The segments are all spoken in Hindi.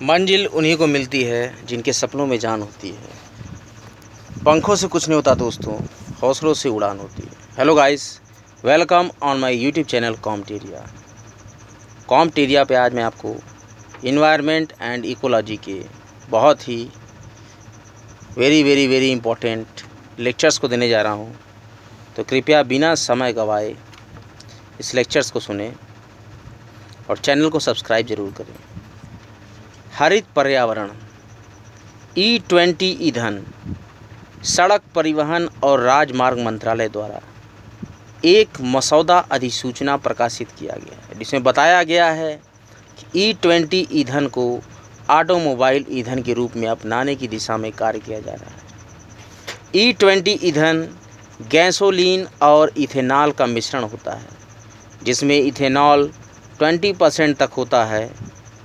मंजिल उन्हीं को मिलती है जिनके सपनों में जान होती है। पंखों से कुछ नहीं होता दोस्तों, हौसलों से उड़ान होती है। Hello guys, welcome on my YouTube channel कॉम्टेरिया। कॉम्टेरिया पे आज मैं आपको इन्वायरमेंट एंड इकोलॉजी के बहुत ही वेरी इम्पोर्टेंट लेक्चर्स को देने जा रहा हूँ। तो कृपया बिना समय गवाए इस लेक्चर्स को सुने और चैनल को सब्सक्राइब ज़रूर करें। हरित पर्यावरण E20 ईंधन सड़क परिवहन और राजमार्ग मंत्रालय द्वारा एक मसौदा अधिसूचना प्रकाशित किया गया है, जिसमें बताया गया है कि E20 ईंधन को ऑटोमोबाइल ईंधन के रूप में अपनाने की दिशा में कार्य किया जा रहा है। E20 ईंधन गैसोलीन और इथेनॉल का मिश्रण होता है, जिसमें इथेनॉल 20% तक होता है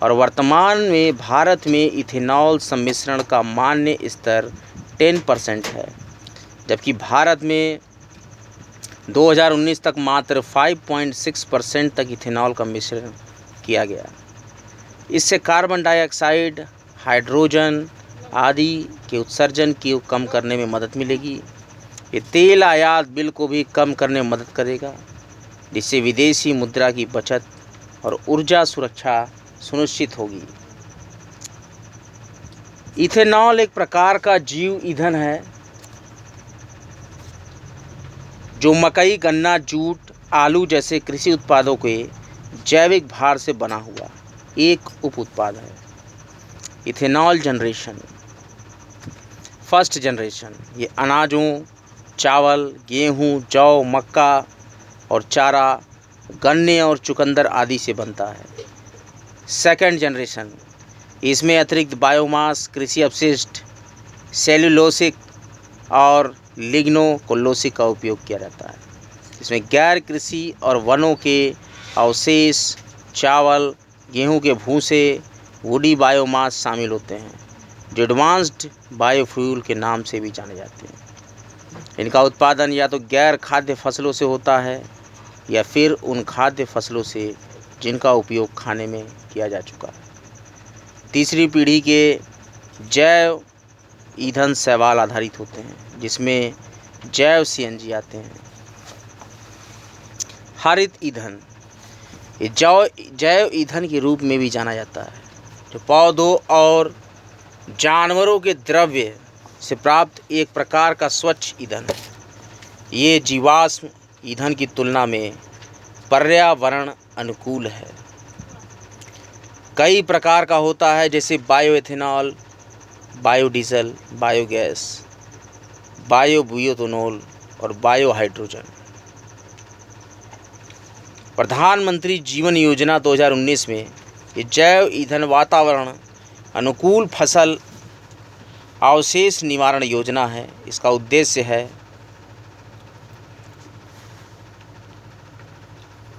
और वर्तमान में भारत में इथेनॉल सम्मिश्रण का मान्य स्तर 10% है, जबकि भारत में 2019 तक मात्र 5.6% तक इथेनॉल का मिश्रण किया गया। इससे कार्बन डाइऑक्साइड, हाइड्रोजन आदि के उत्सर्जन को कम करने में मदद मिलेगी। ये तेल आयात बिल को भी कम करने में मदद करेगा, जिससे विदेशी मुद्रा की बचत और ऊर्जा सुरक्षा सुनिश्चित होगी। इथेनॉल एक प्रकार का जैव ईंधन है जो मकई, गन्ना, जूट, आलू जैसे कृषि उत्पादों के जैविक भार से बना हुआ एक उप उत्पाद है। इथेनॉल जनरेशन, फर्स्ट जनरेशन, ये अनाजों, चावल, गेहूं, जौ, मक्का और चारा, गन्ने और चुकंदर आदि से बनता है। सेकंड जनरेशन, इसमें अतिरिक्त बायोमास, कृषि अपशिष्ट, सेल्यूलोसिक और लिग्नोकोलोसिक का उपयोग किया जाता है। इसमें गैर कृषि और वनों के अवशेष, चावल, गेहूं के भूसे, वुडी बायोमास शामिल होते हैं, जो एडवांस्ड बायोफ्यूल के नाम से भी जाने जाते हैं। इनका उत्पादन या तो गैर खाद्य फसलों से होता है या फिर उन खाद्य फसलों से जिनका उपयोग खाने में किया जा चुका है। तीसरी पीढ़ी के जैव ईंधन शैवाल आधारित होते हैं, जिसमें जैव CNG आते हैं। हरित ईंधन, ये जैव ईंधन के रूप में भी जाना जाता है, जो पौधों और जानवरों के द्रव्य से प्राप्त एक प्रकार का स्वच्छ ईंधन है। ये जीवाश्म ईंधन की तुलना में पर्यावरण अनुकूल है। कई प्रकार का होता है, जैसे बायोएथेनॉल, बायोडीजल, बायोगैस, बायोबुएथेनॉल और बायोहाइड्रोजन। प्रधानमंत्री जीवन योजना 2019 में ये जैव ईंधन वातावरण अनुकूल फसल अवशेष निवारण योजना है। इसका उद्देश्य है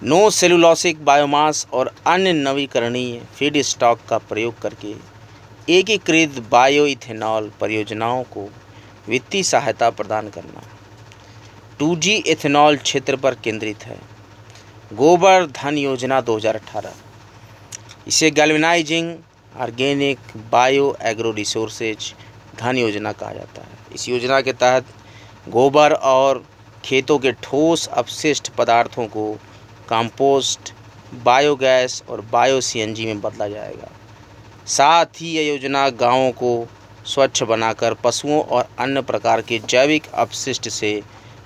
नो सेलुलोसिक बायोमास और अन्य नवीकरणीय फीड स्टॉक का प्रयोग करके एकीकृत बायोइथेनॉल परियोजनाओं को वित्तीय सहायता प्रदान करना। 2G एथेनॉल क्षेत्र पर केंद्रित है। गोबर धन योजना 2018, इसे galvanising organic bio agro resources धन योजना कहा जाता है। इस योजना के तहत गोबर और खेतों के ठोस अपशिष्ट पदार्थों को कंपोस्ट, बायोगैस और बायो CNG में बदला जाएगा। साथ ही यह योजना गांवों को स्वच्छ बनाकर पशुओं और अन्य प्रकार के जैविक अपशिष्ट से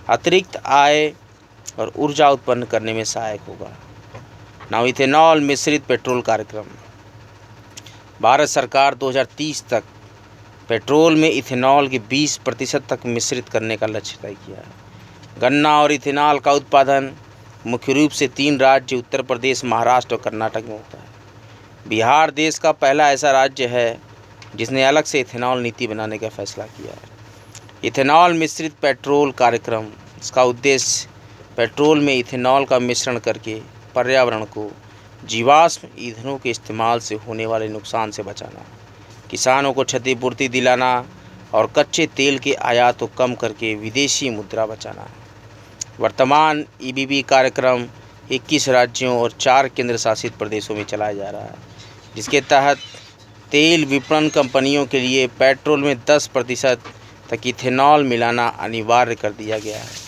अतिरिक्त आय और ऊर्जा उत्पन्न करने में सहायक होगा। नाउ इथेनॉल मिश्रित पेट्रोल कार्यक्रम, भारत सरकार 2030 तक पेट्रोल में इथेनॉल के 20% तक मिश्रित करने का लक्ष्य तय किया है। गन्ना और इथेनॉल का उत्पादन मुख्य रूप से 3 राज्य उत्तर प्रदेश, महाराष्ट्र और कर्नाटक में होता है। बिहार देश का पहला ऐसा राज्य है जिसने अलग से इथेनॉल नीति बनाने का फैसला किया है। इथेनॉल मिश्रित पेट्रोल कार्यक्रम, इसका उद्देश्य पेट्रोल में इथेनॉल का मिश्रण करके पर्यावरण को जीवाश्म ईंधनों के इस्तेमाल से होने वाले नुकसान से बचाना, किसानों को क्षतिपूर्ति दिलाना और कच्चे तेल के आयात को कम करके विदेशी मुद्रा बचाना है। वर्तमान EBB कार्यक्रम 21 राज्यों और 4 केंद्र शासित प्रदेशों में चलाया जा रहा है, जिसके तहत तेल विपणन कंपनियों के लिए पेट्रोल में 10% तक इथेनॉल मिलाना अनिवार्य कर दिया गया है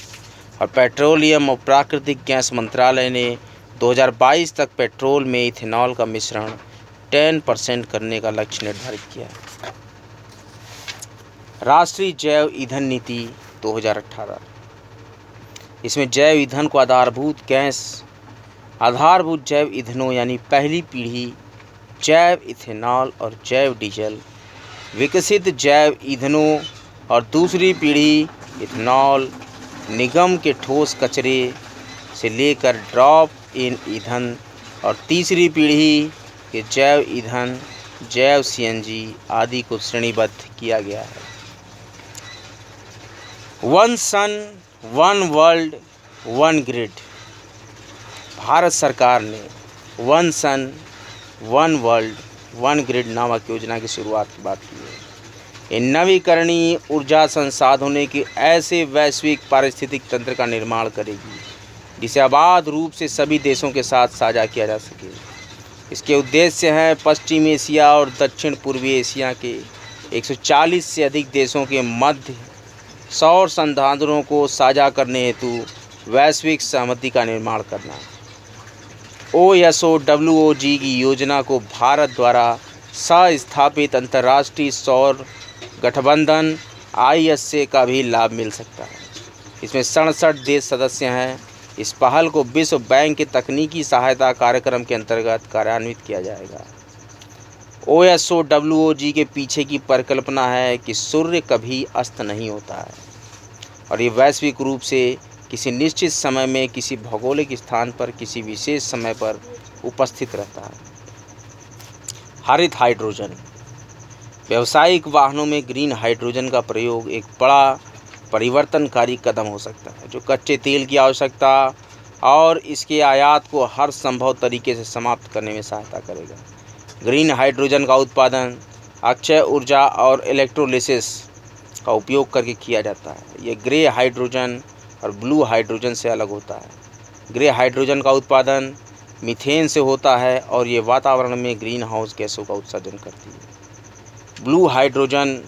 और पेट्रोलियम और प्राकृतिक गैस मंत्रालय ने 2022 तक पेट्रोल में इथेनॉल का मिश्रण 10% करने का लक्ष्य निर्धारित किया है। राष्ट्रीय जैव ईंधन नीति 2018, इसमें जैव ईंधन को आधारभूत जैव ईंधनों यानी पहली पीढ़ी जैव इथेनॉल और जैव डीजल, विकसित जैव ईंधनों और दूसरी पीढ़ी इथेनॉल, निगम के ठोस कचरे से लेकर ड्रॉप इन ईंधन और तीसरी पीढ़ी के जैव ईंधन जैव सीएनजी आदि को श्रेणीबद्ध किया गया है। One sun one world one grid, Bharat सरकार ने one sun one world one grid नामक योजना की शुरुआत की बात की है। ये नवीकरणीय ऊर्जा संसाधनों के ऐसे वैश्विक पारिस्थितिक तंत्र का निर्माण करेगी जिसे आबाद रूप से सभी देशों के साथ साझा किया जा सके। इसके उद्देश्य हैं पश्चिम एशिया और दक्षिण पूर्वी एशिया के 140 से अधिक देशों के मध्य सौर संसाधनों को साझा करने हेतु वैश्विक सहमति का निर्माण करना। OSOWOG की योजना को भारत द्वारा स्थापित अंतर्राष्ट्रीय सौर गठबंधन ISA का भी लाभ मिल सकता है। इसमें 67 देश सदस्य हैं। इस पहल को विश्व बैंक के तकनीकी सहायता कार्यक्रम के अंतर्गत कार्यान्वित किया जाएगा। OSOWOG के पीछे की परिकल्पना है कि सूर्य कभी अस्त नहीं होता है और ये वैश्विक रूप से किसी निश्चित समय में किसी भौगोलिक स्थान पर किसी विशेष समय पर उपस्थित रहता है। हरित हाइड्रोजन, व्यावसायिक वाहनों में ग्रीन हाइड्रोजन का प्रयोग एक बड़ा परिवर्तनकारी कदम हो सकता है जो कच्चे तेल की आवश्यकता और इसके आयात को हर संभव तरीके से समाप्त करने में सहायता करेगा। ग्रीन हाइड्रोजन का उत्पादन अक्षय ऊर्जा और इलेक्ट्रोलिसिस का उपयोग करके किया जाता है। यह ग्रे हाइड्रोजन और ब्लू हाइड्रोजन से अलग होता है। ग्रे हाइड्रोजन का उत्पादन मीथेन से होता है और ये वातावरण में ग्रीन हाउस गैसों का उत्सर्जन करती है। ब्लू हाइड्रोजन,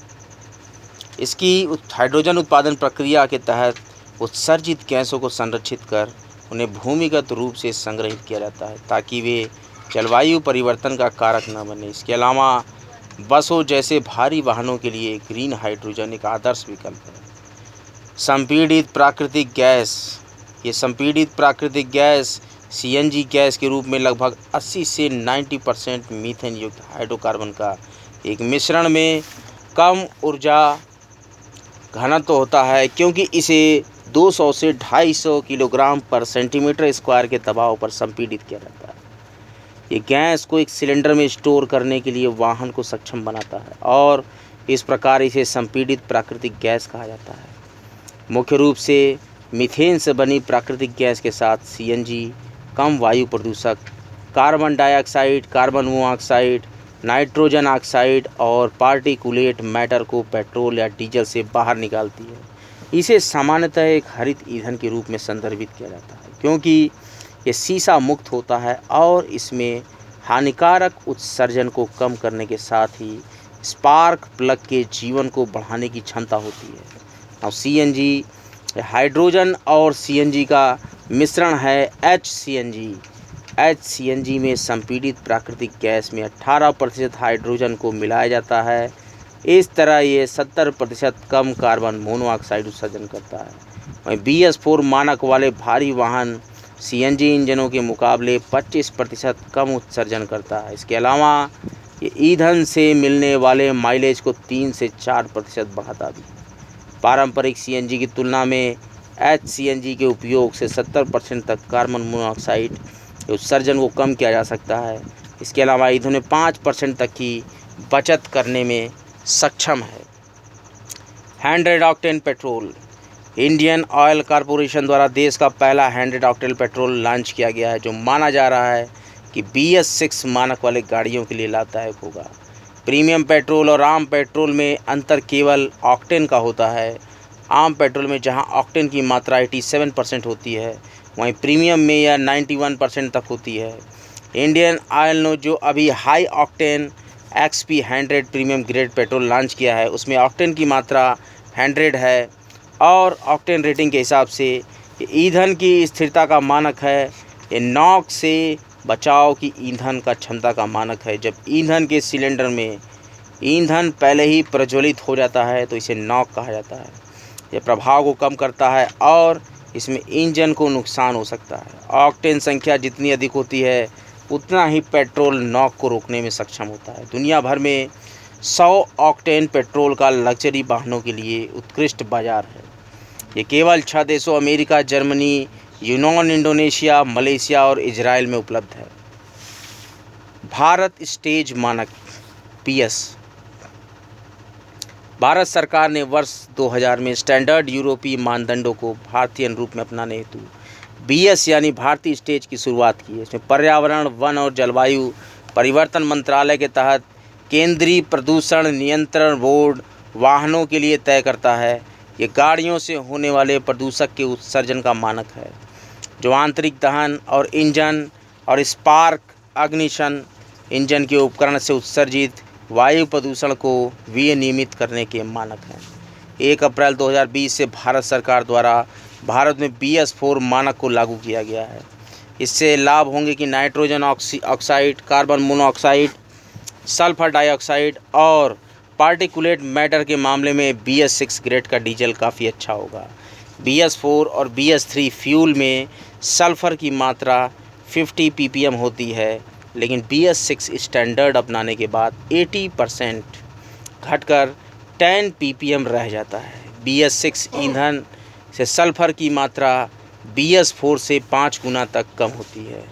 इसकी हाइड्रोजन उत्पादन प्रक्रिया के तहत उत्सर्जित गैसों को संरक्षित कर उन्हें भूमिगत रूप से संग्रहित किया जाता है ताकि वे जलवायु परिवर्तन का कारक न बने। इसके अलावा बसों जैसे भारी वाहनों के लिए ग्रीन हाइड्रोजन एक आदर्श विकल्प है। संपीड़ित प्राकृतिक गैस, ये संपीड़ित प्राकृतिक गैस CNG गैस के रूप में लगभग 80 से 90% मीथेन युक्त हाइड्रोकार्बन का एक मिश्रण में कम ऊर्जा घनत्व होता है क्योंकि इसे 200 से 250 किलोग्राम पर सेंटीमीटर स्क्वायर के दबाव पर संपीड़ित किया जाता है। ये गैस को एक सिलेंडर में स्टोर करने के लिए वाहन को सक्षम बनाता है और इस प्रकार इसे संपीड़ित प्राकृतिक गैस कहा जाता है। मुख्य रूप से मीथेन से बनी प्राकृतिक गैस के साथ CNG कम वायु प्रदूषक carbon dioxide, carbon monoxide, nitrogen oxide और पार्टिकुलेट मैटर को पेट्रोल या डीजल से बाहर निकालती है। इसे सामान्यतः एक हरित ईंधन के रूप में संदर्भित किया जाता है क्योंकि ये सीसा मुक्त होता है और इसमें हानिकारक उत्सर्जन को कम करने के साथ ही स्पार्क प्लग के जीवन को बढ़ाने की क्षमता होती है। अब CNG, हाइड्रोजन और CNG का मिश्रण है HCNG। HCNG में संपीड़ित प्राकृतिक गैस में 18% हाइड्रोजन को मिलाया जाता है। इस तरह ये 70% कम कार्बन मोनोऑक्साइड उत्सर्जन करता है। वहीं BS4 मानक वाले भारी वाहन CNG इंजनों के मुकाबले 25% कम उत्सर्जन करता है। इसके अलावा ये ईंधन से मिलने वाले माइलेज को 3 से 4% बढ़ाता भी है। पारंपरिक CNG की तुलना में HCNG के उपयोग से 70% तक कार्बन मोनोऑक्साइड के उत्सर्जन को कम किया जा सकता है। इसके अलावा ईंधन में 5% तक की बचत करने में सक्षम है। 100 octane petrol, Indian oil corporation द्वारा देश का पहला 100 ऑक्टेन पेट्रोल लॉन्च किया गया है जो माना जा रहा है कि BS6 मानक वाले गाड़ियों के लिए लाभदायक होगा। प्रीमियम पेट्रोल और आम पेट्रोल में अंतर केवल ऑक्टेन का होता है। आम पेट्रोल में जहां ऑक्टेन की मात्रा 87% होती है वहीं प्रीमियम में यह 91% तक होती है। इंडियन ऑयल ने जो अभी high octane XP 100 premium grade petrol launch किया है। उसमें ऑक्टेन की मात्रा 100 है और ऑक्टेन रेटिंग के हिसाब से ये ईंधन की स्थिरता का मानक है। ये नॉक से बचाव की ईंधन का क्षमता का मानक है। जब ईंधन के सिलेंडर में ईंधन पहले ही प्रज्वलित हो जाता है तो इसे नॉक कहा जाता है। यह प्रभाव को कम करता है और इसमें इंजन को नुकसान हो सकता है। ऑक्टेन संख्या जितनी अधिक होती है उतना ही पेट्रोल नॉक को रोकने में सक्षम होता है। दुनिया भर में 100 ऑक्टेन पेट्रोल का लग्जरी वाहनों के लिए उत्कृष्ट बाजार है। ये केवल 6 देशों अमेरिका, जर्मनी, यूनान, इंडोनेशिया, मलेशिया और इजराइल में उपलब्ध है। भारत स्टेज मानक PS। भारत सरकार ने वर्ष 2000 में स्टैंडर्ड यूरोपीय मानदंडों को भारतीय अनुरूप में अपनाने हेतु BS यानी भारतीय स्टेज की शुरुआत की है। इसमें पर्यावरण, वन और जलवायु परिवर्तन मंत्रालय के तहत केंद्रीय प्रदूषण नियंत्रण बोर्ड वाहनों के लिए तय करता है। ये गाड़ियों से होने वाले प्रदूषक के उत्सर्जन का मानक है, जो आंतरिक दहन और इंजन और स्पार्क अग्निशन इंजन के उपकरण से उत्सर्जित वायु प्रदूषण को विनियमित करने के मानक हैं। 1 अप्रैल 2020 से भारत सरकार द्वारा भारत में BS4 मानक को लागू किया गया है। इससे लाभ होंगे कि nitrogen oxide, carbon monoxide, sulphur dioxide और पार्टिकुलेट मैटर के मामले में BS6 ग्रेड का डीजल काफ़ी अच्छा होगा। BS4 और BS3 फ्यूल में सल्फ़र की मात्रा 50 ppm होती है, लेकिन BS6 स्टैंडर्ड अपनाने के बाद 80% घटकर 10 ppm रह जाता है। BS6 ईंधन से सल्फ़र की मात्रा BS4 से 5 गुना तक कम होती है।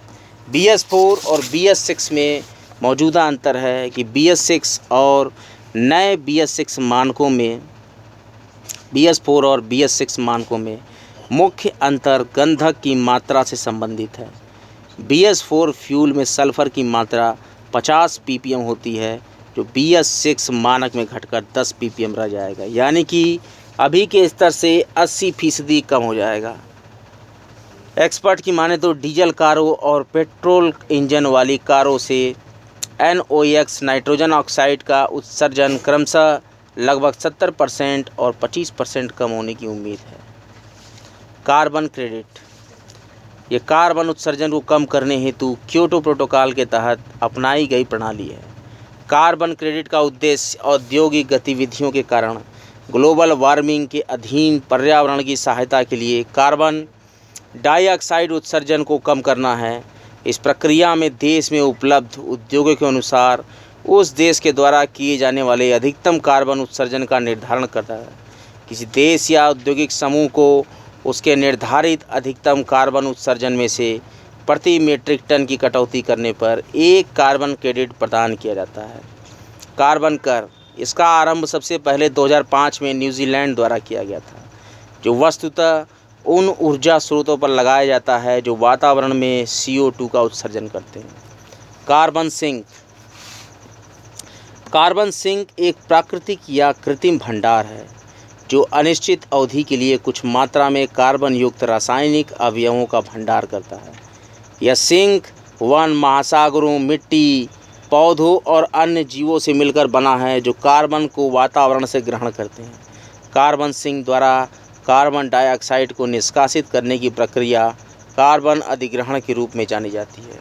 BS4 और BS6 में मौजूदा अंतर है कि BS6 और नए BS6 मानकों में BS4 और BS6 मानकों में मुख्य अंतर गंधक की मात्रा से संबंधित है। BS4 फ्यूल में सल्फ़र की मात्रा 50 ppm होती है, जो BS6 मानक में घटकर 10 ppm रह जाएगा, यानी कि अभी के स्तर से 80% कम हो जाएगा। एक्सपर्ट की माने तो डीजल कारों और पेट्रोल इंजन वाली कारों से NOx नाइट्रोजन ऑक्साइड का उत्सर्जन क्रमशः लगभग 70% और 25% कम होने की उम्मीद है। Carbon credit. ये कार्बन उत्सर्जन को कम करने हेतु क्योटो प्रोटोकॉल के तहत अपनाई गई प्रणाली है। कार्बन क्रेडिट का उद्देश्य औद्योगिक गतिविधियों के कारण ग्लोबल वार्मिंग के अधीन पर्यावरण की सहायता के लिए कार्बन डाइऑक्साइड उत्सर्जन को कम करना है। इस प्रक्रिया में देश में उपलब्ध उद्योगों के अनुसार उस देश के द्वारा किए जाने वाले अधिकतम कार्बन उत्सर्जन का निर्धारण करता है। किसी देश या औद्योगिक समूह को उसके निर्धारित अधिकतम कार्बन उत्सर्जन में से प्रति मीट्रिक टन की कटौती करने पर 1 कार्बन क्रेडिट प्रदान किया जाता है। कार्बन कर। इसका आरंभ सबसे पहले 2005 में न्यूजीलैंड द्वारा किया गया था, जो वस्तुतः उन ऊर्जा स्रोतों पर लगाया जाता है जो वातावरण में CO2 का उत्सर्जन करते हैं। Carbon sink. कार्बन सिंक एक प्राकृतिक या कृत्रिम भंडार है जो अनिश्चित अवधि के लिए कुछ मात्रा में कार्बन युक्त रासायनिक अवयवों का भंडार करता है। यह सिंक वन, महासागरों, मिट्टी, पौधों और अन्य जीवों से मिलकर बना है जो कार्बन को वातावरण से ग्रहण करते हैं। कार्बन सिंक द्वारा कार्बन डाइऑक्साइड को निष्कासित करने की प्रक्रिया कार्बन अधिग्रहण के रूप में जानी जाती है।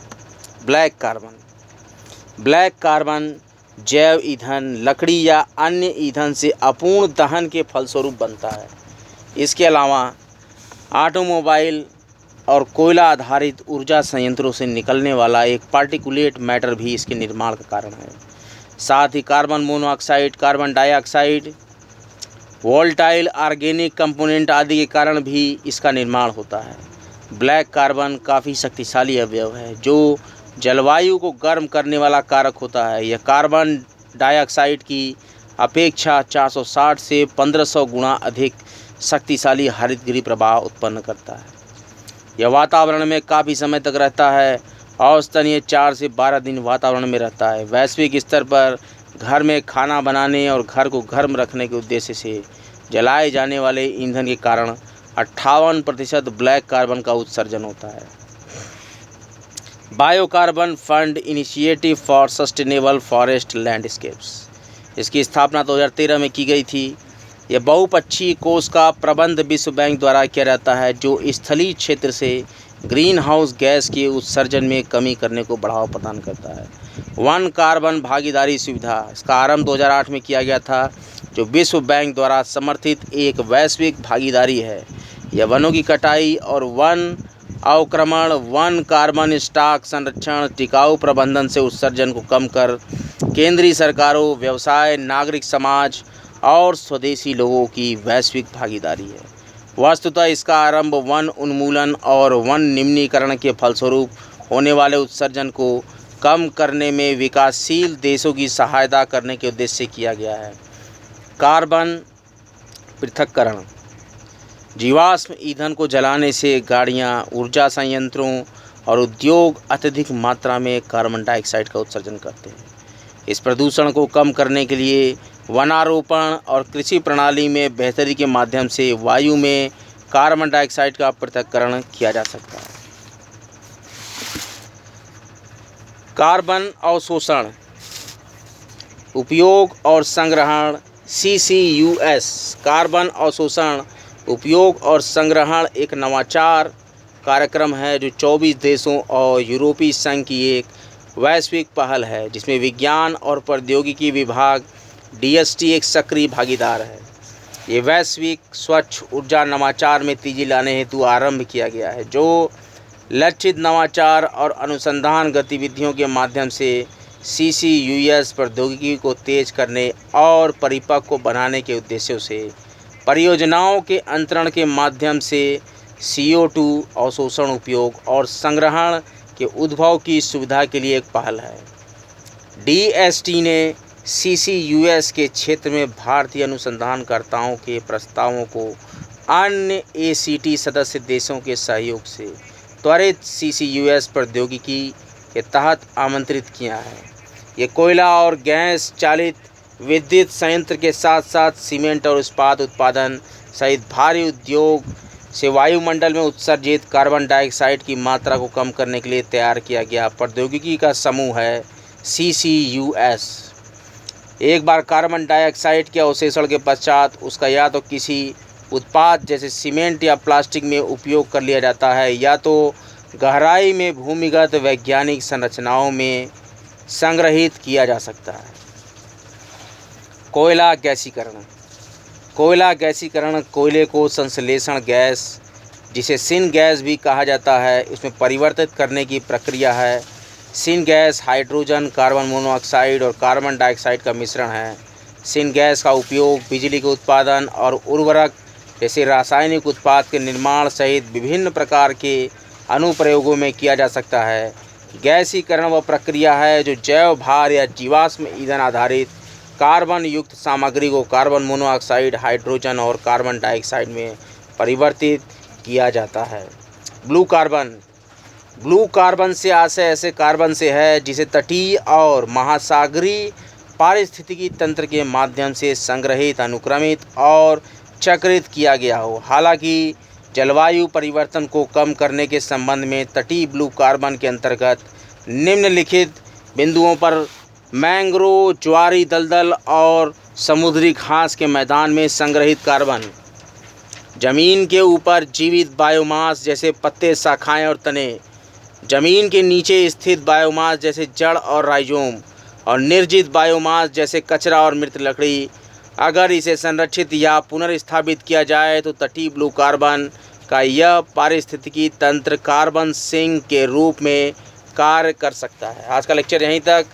Black carbon. ब्लैक कार्बन जैव ईंधन, लकड़ी या अन्य ईंधन से अपूर्ण दहन के फलस्वरूप बनता है। इसके अलावा ऑटोमोबाइल और कोयला आधारित ऊर्जा संयंत्रों से निकलने वाला एक पार्टिकुलेट मैटर भी इसके निर्माण का कारण है। साथ ही carbon monoxide, carbon dioxide, volatile organic component आदि के कारण भी इसका निर्माण होता है। ब्लैक कार्बन काफ़ी शक्तिशाली अवयव है जो जलवायु को गर्म करने वाला कारक होता है। यह कार्बन डाइऑक्साइड की अपेक्षा 460 से 1500 गुना अधिक शक्तिशाली हरितगृह प्रभाव उत्पन्न करता है। यह वातावरण में काफ़ी समय तक रहता है। औसतन ये 4 से 12 दिन वातावरण में रहता है। वैश्विक स्तर पर घर में खाना बनाने और घर को गर्म रखने के उद्देश्य से जलाए जाने वाले ईंधन के कारण 58% ब्लैक कार्बन का उत्सर्जन होता है। Biocarbon fund initiative for sustainable forest landscapes. इसकी स्थापना 2013 में की गई थी। यह बहुपक्षीय कोष का प्रबंध विश्व बैंक द्वारा किया जाता है, जो स्थलीय क्षेत्र से ग्रीन हाउस गैस के उत्सर्जन में कमी करने को बढ़ावा प्रदान करता है। वन कार्बन भागीदारी सुविधा, इसका आरंभ 2008 में किया गया था, जो विश्व बैंक द्वारा समर्थित एक वैश्विक भागीदारी है। यह वनों की कटाई और वन अवक्रमण, वन कार्बन स्टॉक संरक्षण, टिकाऊ प्रबंधन से उत्सर्जन को कम कर केंद्रीय सरकारों, व्यवसाय, नागरिक समाज और स्वदेशी लोगों की वैश्विक भागीदारी है। वस्तुतः इसका आरंभ वन उन्मूलन और वन निम्नीकरण के फलस्वरूप होने वाले उत्सर्जन को कम करने में विकासशील देशों की सहायता करने के उद्देश्य से किया गया है। कार्बन पृथक्करण, जीवाश्म ईंधन को जलाने से गाड़ियां, ऊर्जा संयंत्रों और उद्योग अत्यधिक मात्रा में कार्बन डाइऑक्साइड का उत्सर्जन करते हैं। इस प्रदूषण को कम करने के लिए वनारोपण और कृषि प्रणाली में बेहतरी के माध्यम से वायु में कार्बन डाइऑक्साइड का पृथक्करण किया जा सकता है। कार्बन अवशोषण, उपयोग और संग्रहण CCUS। कार्बन अवशोषण, उपयोग और संग्रहण एक नवाचार कार्यक्रम है जो 24 देशों और यूरोपीय संघ की एक वैश्विक पहल है, जिसमें विज्ञान और प्रौद्योगिकी विभाग DST एक सक्रिय भागीदार है। ये वैश्विक स्वच्छ ऊर्जा नवाचार में तेजी लाने हेतु आरंभ किया गया है, जो लक्षित नवाचार और अनुसंधान गतिविधियों के माध्यम से CCUS प्रौद्योगिकी को तेज करने और परिपक्व बनाने के उद्देश्यों से परियोजनाओं के अंतरण के माध्यम से CO2 अवशोषण, उपयोग और संग्रहण के उद्भव की सुविधा के लिए एक पहल है। DST ने CCUS के क्षेत्र में भारतीय अनुसंधानकर्ताओं के प्रस्तावों को अन्य ACT सदस्य देशों के सहयोग से त्वरित CCUS प्रौद्योगिकी के तहत आमंत्रित किया है। ये कोयला और गैस चालित विद्युत संयंत्र के साथ साथ सीमेंट और इस्पात उत्पादन सहित भारी उद्योग से वायुमंडल में उत्सर्जित कार्बन डाइऑक्साइड की मात्रा को कम करने के लिए तैयार किया गया प्रौद्योगिकी का समूह है CCUS। एक बार कार्बन डाइऑक्साइड के अवशोषण के पश्चात उसका या तो किसी उत्पाद जैसे सीमेंट या प्लास्टिक में उपयोग कर लिया जाता है, या तो गहराई में भूमिगत वैज्ञानिक संरचनाओं में संग्रहित किया जा सकता है। कोयला गैसीकरण। कोयला गैसीकरण कोयले को संश्लेषण गैस, जिसे सिन गैस भी कहा जाता है, इसमें परिवर्तित करने की प्रक्रिया है। Syn gas hydrogen, carbon monoxide और कार्बन डाइऑक्साइड का मिश्रण है। सिन गैस का उपयोग बिजली के उत्पादन और उर्वरक जैसे रासायनिक उत्पाद के निर्माण सहित विभिन्न प्रकार के अनुप्रयोगों में किया जा सकता है। गैसीकरण वह प्रक्रिया है जो जैव भार या जीवाश्म ईंधन आधारित कार्बन युक्त सामग्री को कार्बन मोनोऑक्साइड, हाइड्रोजन और कार्बन डाइऑक्साइड में परिवर्तित किया जाता है। Blue carbon. ब्लू कार्बन से आशय ऐसे कार्बन से है जिसे तटीय और महासागरीय पारिस्थितिकी तंत्र के माध्यम से संग्रहित, अनुक्रमित और चक्रित किया गया हो। हालांकि जलवायु परिवर्तन को कम करने के संबंध में तटीय ब्लू कार्बन के अंतर्गत निम्नलिखित बिंदुओं पर मैंग्रोव, ज्वारी दलदल और समुद्री घास के मैदान में संग्रहित कार्बन, जमीन के ऊपर जीवित बायोमास जैसे पत्ते, शाखाएं और तने, जमीन के नीचे स्थित बायोमास जैसे जड़ और राइजोम, और निर्जीव बायोमास जैसे कचरा और मृत लकड़ी। अगर इसे संरक्षित या पुनर्स्थापित किया जाए तो तटीय ब्लू कार्बन का यह पारिस्थितिकी तंत्र कार्बन सिंक के रूप में कार्य कर सकता है। आज का लेक्चर यहीं तक।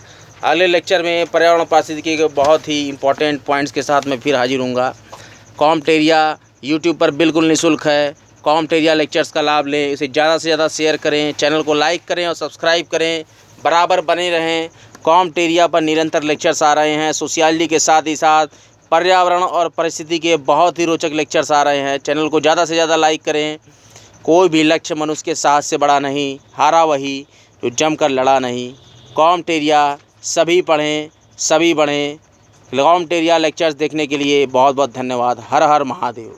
अगले लेक्चर में पर्यावरण पारिस्थितिकी के बहुत ही इंपॉर्टेंट पॉइंट्स के साथ मैं फिर हाजिर हूँगा। कॉम्टेरिया यूट्यूब पर बिल्कुल निःशुल्क है। कॉम्टेरिया लेक्चर्स का लाभ लें, इसे ज़्यादा से ज़्यादा शेयर करें, चैनल को लाइक करें और सब्सक्राइब करें, बराबर बने रहें। कॉम्टेरिया पर निरंतर लेक्चर्स आ रहे हैं। सोशियोलॉजी के साथ ही साथ पर्यावरण और परिस्थिति के बहुत ही रोचक लेक्चर्स आ रहे हैं। चैनल को ज़्यादा से ज़्यादा लाइक करें। कोई भी लक्ष्य मनुष्य के साहस से बड़ा नहीं, हारा वही जो जमकर लड़ा नहीं। कॉम्टेरिया सभी पढ़ें, सभी बढ़ें। कॉम्टेरिया लेक्चर्स देखने के लिए बहुत बहुत धन्यवाद। हर हर महादेव।